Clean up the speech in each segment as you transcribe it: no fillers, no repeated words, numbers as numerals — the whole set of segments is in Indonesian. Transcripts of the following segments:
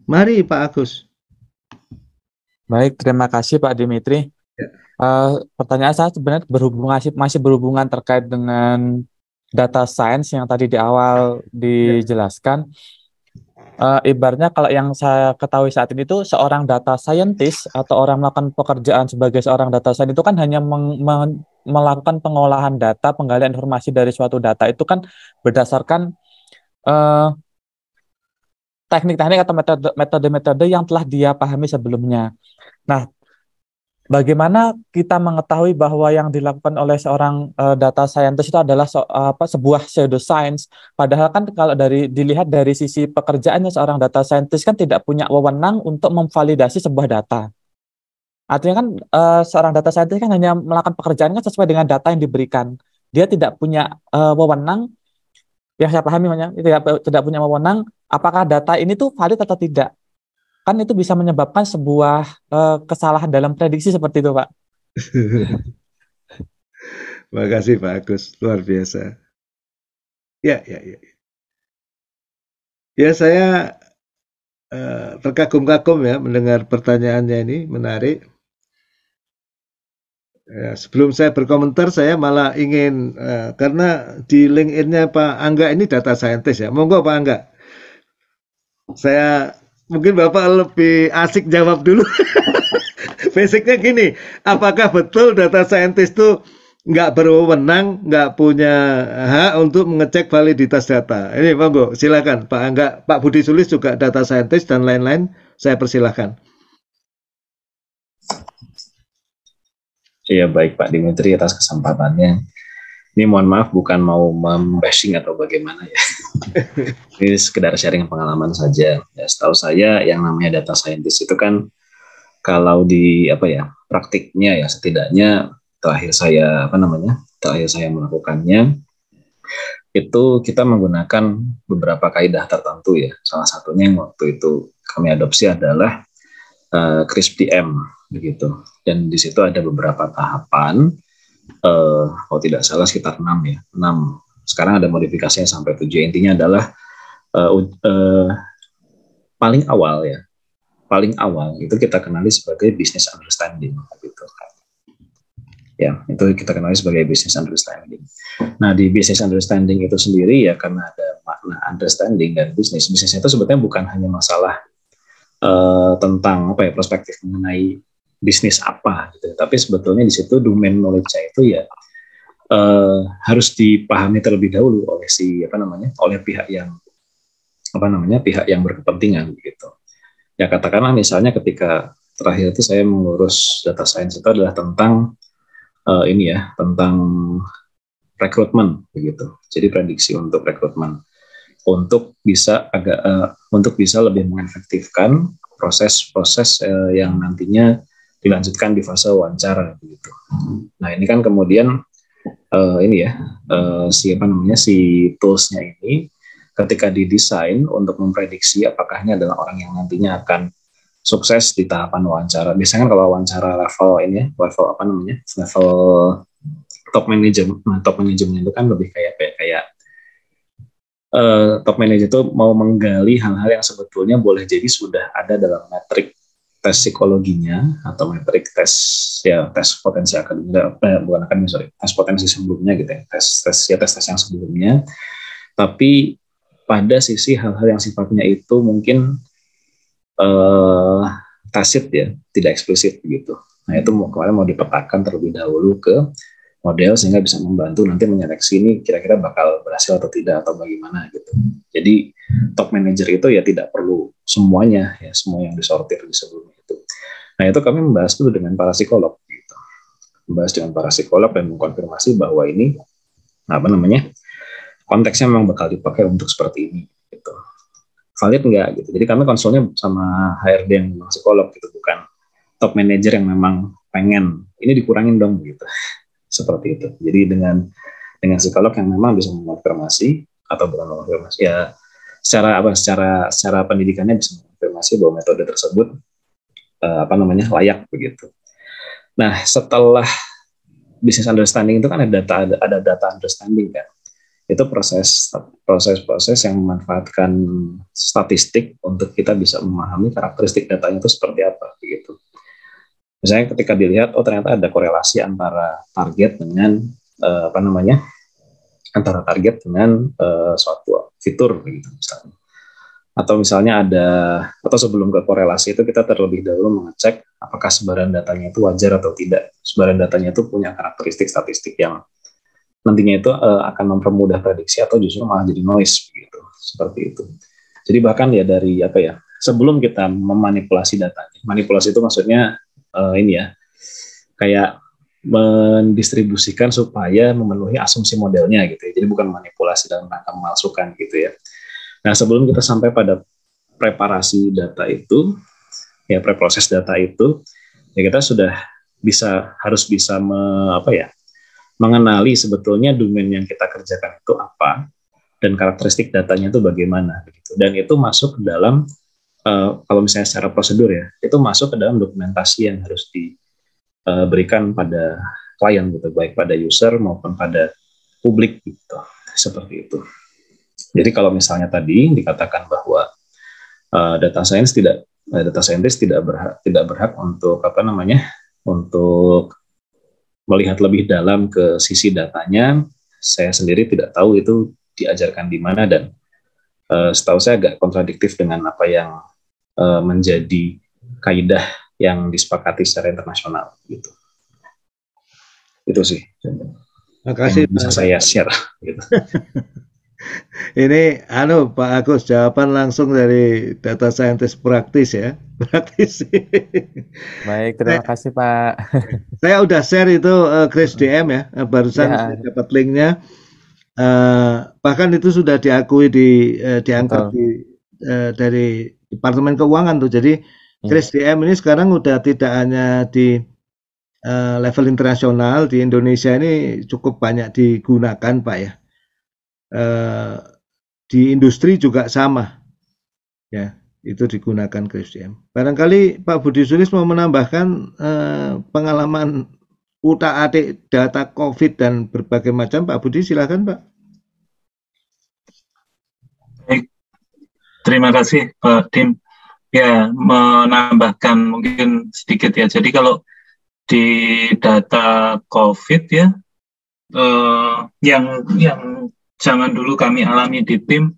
Mari Pak Agus. Baik, terima kasih Pak Dimitri. Ya. Pertanyaan saya sebenarnya masih berhubungan terkait dengan data science yang tadi di awal dijelaskan. Ibaratnya kalau yang saya ketahui saat ini itu seorang data scientist atau orang melakukan pekerjaan sebagai seorang data scientist itu kan hanya melakukan pengolahan data, penggalian informasi dari suatu data itu kan berdasarkan teknik-teknik atau metode-metode yang telah dia pahami sebelumnya. Nah, bagaimana kita mengetahui bahwa yang dilakukan oleh seorang data scientist itu adalah sebuah pseudoscience? Padahal kan kalau dilihat dari sisi pekerjaannya seorang data scientist kan tidak punya wewenang untuk memvalidasi sebuah data. Artinya kan seorang data scientist kan hanya melakukan pekerjaannya sesuai dengan data yang diberikan. Dia tidak punya wewenang, yang saya pahami tidak punya wewenang apakah data ini tuh valid atau tidak. Kan itu bisa menyebabkan sebuah kesalahan dalam prediksi seperti itu, Pak. Terima kasih Pak Agus, luar biasa. Ya. Ya saya terkagum-kagum ya mendengar pertanyaannya ini, menarik. Ya, sebelum saya berkomentar, saya malah ingin karena di LinkedIn-nya Pak Angga ini data scientist ya. Monggo Pak Angga. Saya mungkin Bapak lebih asik jawab dulu. Basicnya gini, apakah betul data scientist itu nggak berwenang, nggak punya hak untuk mengecek validitas data? Ini monggo, silakan Pak Angga, Pak Budi Sulis juga data scientist dan lain-lain, saya persilahkan. Iya, baik Pak Dimitri atas kesempatannya. Ini mohon maaf bukan mau membashing atau bagaimana ya. Ini sekedar sharing pengalaman saja. Ya, setahu saya yang namanya data scientist itu kan kalau di praktiknya ya setidaknya terakhir saya melakukannya itu kita menggunakan beberapa kaidah tertentu ya. Salah satunya yang waktu itu kami adopsi adalah CRISP-DM begitu. Dan di situ ada beberapa tahapan. Kalau tidak salah sekitar 6 ya. 6. Sekarang ada modifikasinya sampai 7. Intinya adalah paling awal itu kita kenali sebagai business understanding gitu. Ya, itu kita kenali sebagai business understanding. Nah, di business understanding itu sendiri ya karena ada makna understanding dan bisnis. Bisnis itu sebetulnya bukan hanya masalah tentang perspektif mengenai bisnis apa gitu. Tapi sebetulnya di situ domain knowledge-nya itu ya harus dipahami terlebih dahulu oleh oleh pihak yang berkepentingan gitu. Ya katakanlah misalnya ketika terakhir itu saya mengurus data science itu adalah tentang tentang rekrutmen begitu. Jadi prediksi untuk rekrutmen untuk bisa lebih mengefektifkan proses-proses yang nantinya dilanjutkan di fase wawancara begitu. Nah, ini kan kemudian si toolsnya ini ketika didesain untuk memprediksi apakah ini adalah orang yang nantinya akan sukses di tahapan wawancara. Biasanya kan kalau wawancara level top management. Nah, top management itu kan lebih kayak top manager itu mau menggali hal-hal yang sebetulnya boleh jadi sudah ada dalam metrik tes psikologinya atau metrik tes potensi akademik, tes potensi sebelumnya gitu ya, tes yang sebelumnya, tapi pada sisi hal-hal yang sifatnya itu mungkin tacit ya, tidak eksplisit begitu. Nah itu kemarin mau dipetakan terlebih dahulu ke model sehingga bisa membantu nanti menyeleksi ini kira-kira bakal berhasil atau tidak atau bagaimana gitu. Jadi top manager itu ya tidak perlu semuanya ya, semua yang disortir di sebelumnya itu. Nah itu kami membahas dulu dengan para psikolog gitu. Membahas dengan para psikolog dan mengkonfirmasi bahwa ini konteksnya memang bakal dipakai untuk seperti ini gitu. Valid enggak gitu. Jadi kami konsulnya sama HRD yang memang psikolog gitu, bukan top manager yang memang pengen ini dikurangin dong gitu. Seperti itu. Jadi dengan psikolog yang memang bisa mengonfirmasi atau bukan mengonfirmasi ya secara pendidikannya bisa mengonfirmasi bahwa metode tersebut layak begitu. Nah, setelah business understanding itu kan ada data understanding kan. Itu proses-proses yang memanfaatkan statistik untuk kita bisa memahami karakteristik datanya itu seperti apa gitu. Misalnya ketika dilihat, oh ternyata ada korelasi antara target dengan antara target dengan suatu fitur gitu misalnya. Atau misalnya atau sebelum ke korelasi itu kita terlebih dahulu mengecek apakah sebaran datanya itu wajar atau tidak. Sebaran datanya itu punya karakteristik statistik yang nantinya itu akan mempermudah prediksi atau justru malah jadi noise begitu, seperti itu. Jadi bahkan ya dari sebelum kita memanipulasi datanya, manipulasi itu maksudnya kayak mendistribusikan supaya memenuhi asumsi modelnya gitu ya. Jadi bukan manipulasi dalam rangka memalsukan gitu ya. Nah, sebelum kita sampai pada preparasi data itu, ya preproses data itu, ya kita sudah harus bisa mengenali sebetulnya domain yang kita kerjakan itu apa dan karakteristik datanya itu bagaimana gitu. Dan itu masuk ke dalam kalau misalnya secara prosedur ya, itu masuk ke dalam dokumentasi yang harus diberikan pada klien gitu, baik pada user maupun pada publik gitu. Seperti itu. Jadi kalau misalnya tadi dikatakan bahwa data scientist tidak berhak untuk untuk melihat lebih dalam ke sisi datanya, saya sendiri tidak tahu itu diajarkan di mana dan setahu saya agak kontradiktif dengan apa yang menjadi kaidah yang disepakati secara internasional gitu. Itu sih. Terima kasih. Bisa saya share gitu. Ini Pak Agus, jawaban langsung dari data scientist praktis ya. Praktis. Baik, terima kasih Pak. Saya udah share itu Crash DM ya, barusan saya dapat linknya. Bahkan itu sudah diakui diangkat dari Departemen Keuangan tuh. Jadi Crash DM ini sekarang udah tidak hanya di level internasional, di Indonesia ini cukup banyak digunakan Pak ya. Di industri juga sama ya, itu digunakan CRISPR. Barangkali Pak Budi Sulis mau menambahkan pengalaman utak-atik data COVID dan berbagai macam. Pak Budi silakan Pak. Baik, terima kasih Pak Dim. Ya, menambahkan mungkin sedikit ya. Jadi kalau di data COVID ya, yang zaman dulu kami alami di tim,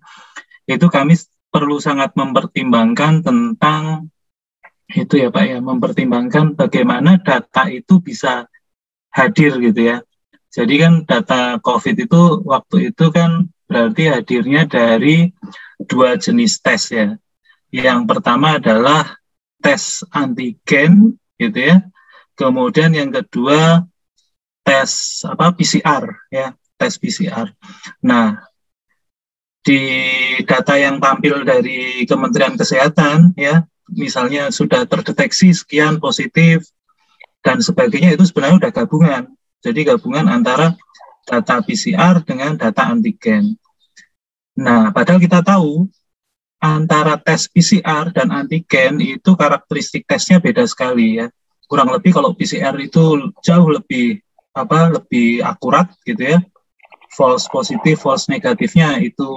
itu kami perlu sangat mempertimbangkan tentang itu ya Pak ya, mempertimbangkan bagaimana data itu bisa hadir gitu ya. Jadi kan data COVID itu waktu itu kan berarti hadirnya dari 2 jenis tes ya. Yang pertama adalah tes antigen gitu ya. Kemudian yang kedua tes PCR ya. Tes PCR. Nah, di data yang tampil dari Kementerian Kesehatan, ya, misalnya sudah terdeteksi sekian positif dan sebagainya, itu sebenarnya sudah gabungan. Jadi gabungan antara data PCR dengan data antigen. Nah, padahal kita tahu antara tes PCR dan antigen itu karakteristik tesnya beda sekali ya. Kurang lebih kalau PCR itu jauh lebih akurat gitu ya. False positif, false negatifnya itu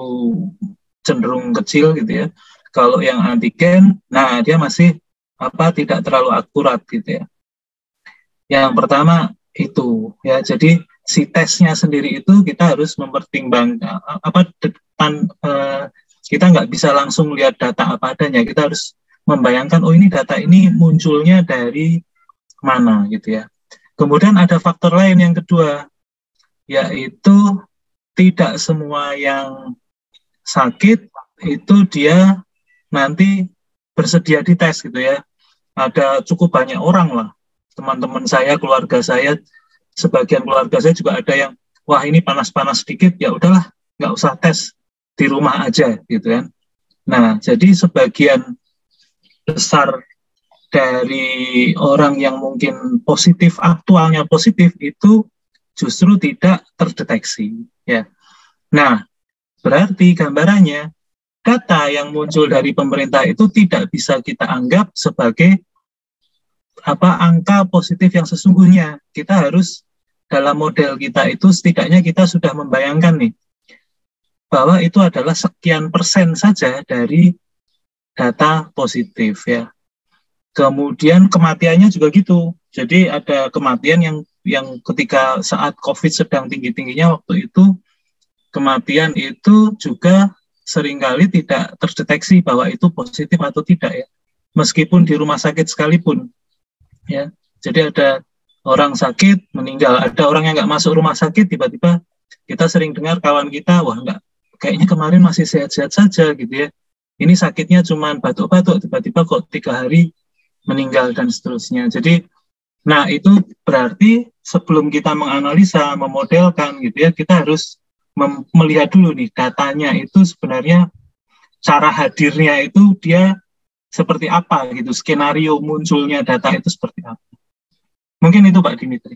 cenderung kecil gitu ya. Kalau yang antigen, nah dia masih tidak terlalu akurat gitu ya. Yang pertama itu ya, jadi si tesnya sendiri itu kita harus mempertimbangkan kita nggak bisa langsung lihat data apa adanya. Kita harus membayangkan ini data ini munculnya dari mana gitu ya. Kemudian ada faktor lain yang kedua, yaitu tidak semua yang sakit itu dia nanti bersedia dites gitu ya. Ada cukup banyak orang lah, teman-teman saya, keluarga saya, sebagian keluarga saya juga ada yang, wah ini panas-panas sedikit, ya udahlah, nggak usah tes, di rumah aja gitu kan. Nah, jadi sebagian besar dari orang yang mungkin positif, aktualnya positif itu justru tidak terdeteksi ya. Nah, berarti gambarannya data yang muncul dari pemerintah itu tidak bisa kita anggap sebagai angka positif yang sesungguhnya. Kita harus dalam model kita itu setidaknya kita sudah membayangkan nih bahwa itu adalah sekian persen saja dari data positif ya. Kemudian kematiannya juga gitu. Jadi ada kematian yang ketika saat COVID sedang tinggi-tingginya waktu itu, kematian itu juga seringkali tidak terdeteksi bahwa itu positif atau tidak ya. Meskipun di rumah sakit sekalipun ya. Jadi ada orang sakit meninggal, ada orang yang nggak masuk rumah sakit, tiba-tiba kita sering dengar kawan kita, wah nggak, kayaknya kemarin masih sehat-sehat saja gitu ya. Ini sakitnya cuma batuk-batuk, tiba-tiba kok 3 hari meninggal dan seterusnya. Jadi, nah itu berarti sebelum kita menganalisa, memodelkan gitu ya, kita harus melihat dulu nih datanya itu sebenarnya cara hadirnya itu dia seperti apa gitu, skenario munculnya data itu seperti apa. Mungkin itu Pak Dimitri.